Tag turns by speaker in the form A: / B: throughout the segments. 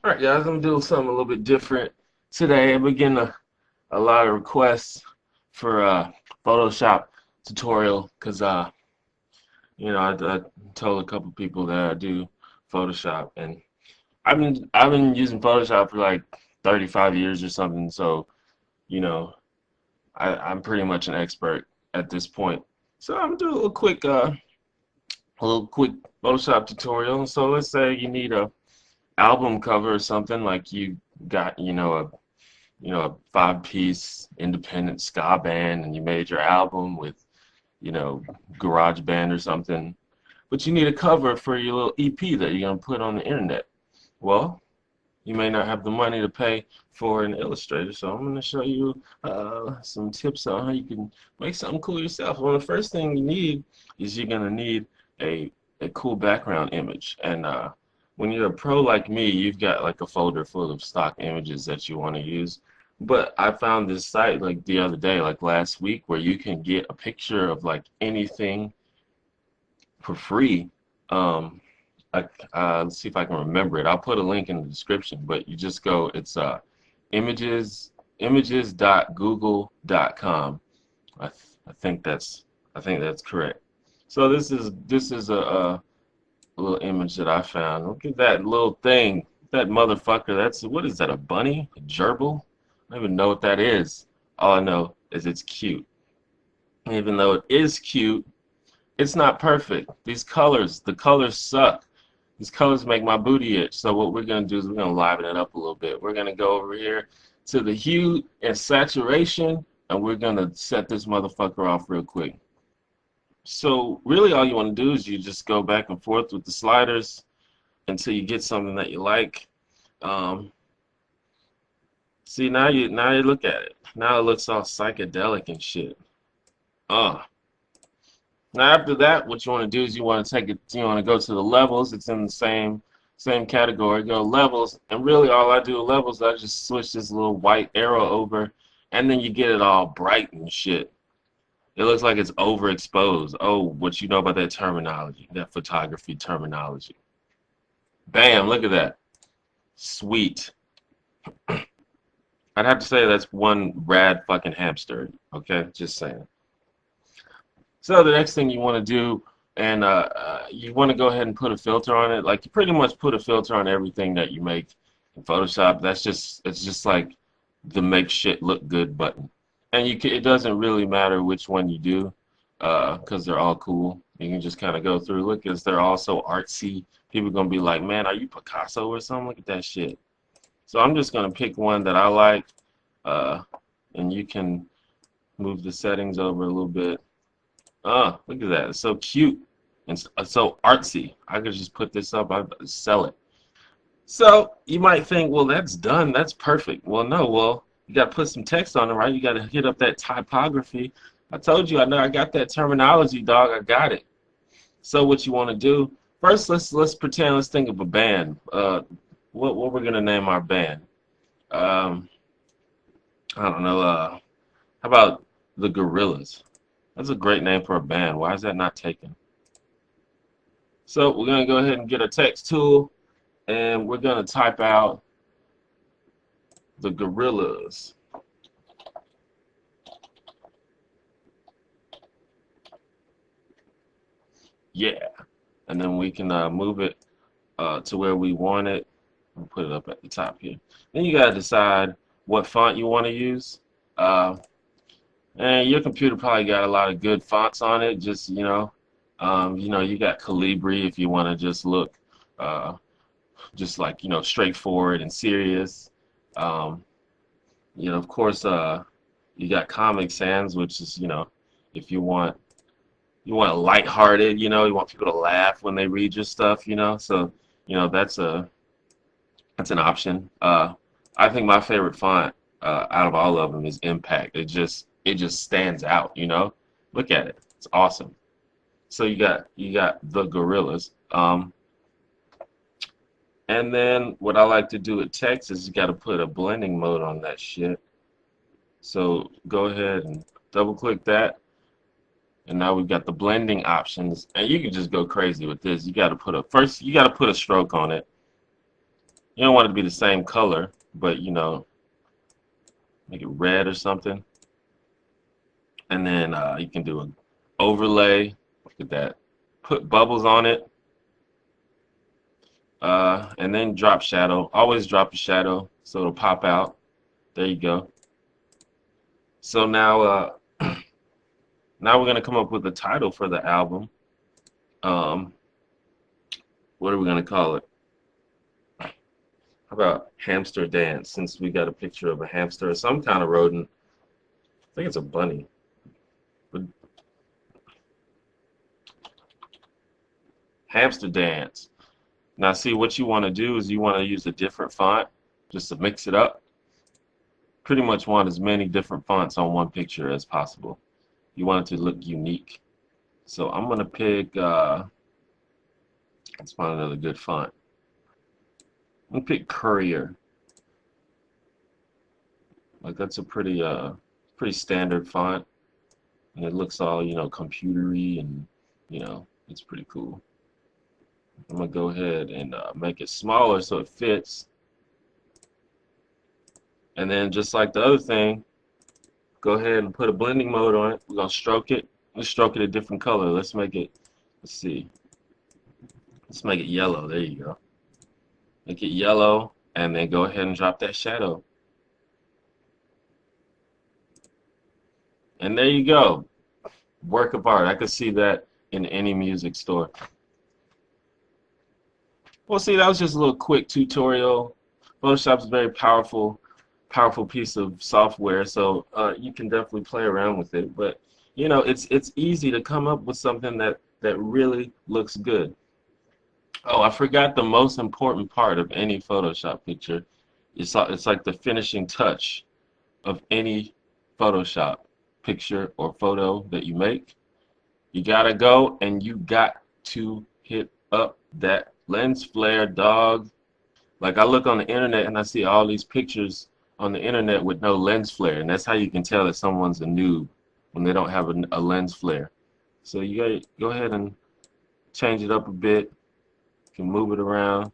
A: All right, guys, I'm doing something a little bit different today. I've been getting a lot of requests for Photoshop tutorial because I told a couple people that I do Photoshop, and I've been using Photoshop for like 35 years or something. So you know I'm pretty much an expert at this point. So I'm doing a little quick Photoshop tutorial. So let's say you need a album cover or something, like you got a five-piece independent ska band and you made your album with you know garage band or something, but you need a cover for your little EP that you're gonna put on the internet. Well, you may not have the money to pay for an illustrator, so I'm going to show you some tips on how you can make something cool yourself. Well, the first thing you need is you're going to need a, a cool background image. And when you're a pro like me, you've got like a folder full of stock images that you want to use. But I found this site like the other day, like last week, where you can get a picture of like anything for free. Um, let's see if I can remember it. I'll put a link in the description, but you just go, it's images images.google.com. I think that's correct. So this is a little image that I found. Look at that little thing. That motherfucker. That's what is that? A bunny? A gerbil? I don't even know what that is. All I know is it's cute. Even though it is cute, it's not perfect. The colors suck. These colors make my booty itch. So what we're going to do is we're going to liven it up a little bit. We're going to go over here to the hue and saturation, and we're going to set this motherfucker off real quick. So really all you want to do is you just go back and forth with the sliders until you get something that you like. Um, See, now you look at it. Now it looks all psychedelic and shit. Uh. Now after that, what you want to do is you want to go to the levels. It's in the same category. Go levels, and really all I do with levels, I just switch this little white arrow over, and then you get it all bright and shit. It looks like it's overexposed. Oh, what you know about that terminology, that photography terminology. Bam, look at that. Sweet. I'd have to say that's one rad fucking hamster. Okay, just saying. So the next thing you want to do, and you want to go ahead and put a filter on it. Like you pretty much put a filter on everything that you make in Photoshop. It's just like the make shit look good button. And it doesn't really matter which one you do, because they're all cool. You can just kind of go through. Look, as they're all so artsy. People are gonna be like, man, are you Picasso or something? Look at that shit. So I'm just gonna pick one that I like, uh, and you can move the settings over a little bit. Oh, look at that. It's so cute and so artsy. I could just put this up, I'd sell it. So you might think, well, that's done. That's perfect. Well, no. Well, you got to put some text on it, right? You got to hit up that typography. I told you, I know I got that terminology, dog. I got it. So what you want to do, first, let's pretend, let's think of a band. What we're going to name our band. Um, I don't know. How about the Gorillas? That's a great name for a band. Why is that not taken? So we're going to go ahead and get a text tool, and we're going to type out the Gorillas. Yeah. And then we can move it to where we want it and put it up at the top here. Then you got to decide what font you want to use. And your computer probably got a lot of good fonts on it. Just, you got Calibri if you want to just look uh, just like, straightforward and serious. Um, of course, you got Comic Sans, which is, if you want lighthearted, you want people to laugh when they read your stuff, So, that's an option. I think my favorite font out of all of them is Impact. It just stands out, Look at it. It's awesome. So you got the Gorillas. And then what I like to do with text is you got to put a blending mode on that shit. So go ahead and double click that. And now we've got the blending options. And you can just go crazy with this. You got to put a stroke on it. You don't want it to be the same color, but you know, make it red or something. And then you can do an overlay. Look at that. Put bubbles on it. And then drop shadow. Always drop a shadow so it'll pop out. There you go. So now, now we're gonna come up with a title for the album. Um, what are we gonna call it? How about Hamster Dance? Since we got a picture of a hamster or some kind of rodent. I think it's a bunny. But Hamster Dance. Now, see, what you want to do is you want to use a different font just to mix it up. Pretty much want as many different fonts on one picture as possible. You want it to look unique. So I'm going to pick, let's find another good font. I'm going to pick Courier. Like, that's a pretty standard font. And it looks all, you know, computery, and, you know, it's pretty cool. I'm going to go ahead and make it smaller so it fits. And then just like the other thing, go ahead and put a blending mode on it. We're going to stroke it. Let's stroke it a different color. Let's make it, let's see. Let's make it yellow. There you go. Make it yellow, and then go ahead and drop that shadow. And there you go. Work of art. I could see that in any music store. Well, see, that was just a little quick tutorial. Photoshop's a very powerful piece of software, so you can definitely play around with it. But you know, it's easy to come up with something that really looks good. Oh, I forgot the most important part of any Photoshop picture. It's like the finishing touch of any Photoshop picture or photo that you make. You gotta go and you got to hit up that lens flare, dog. Like, I look on the internet and I see all these pictures on the internet with no lens flare, and that's how you can tell that someone's a noob when they don't have a lens flare. So you gotta go ahead and change it up a bit. You can move it around.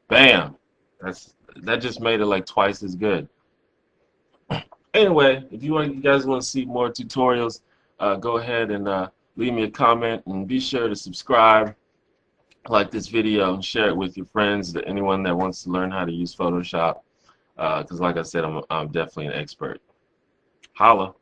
A: Bam! That just made it like twice as good. Anyway, if you guys want to see more tutorials, go ahead and leave me a comment, and be sure to subscribe, like this video, and share it with your friends, anyone that wants to learn how to use Photoshop, because like I said, I'm definitely an expert. Holla.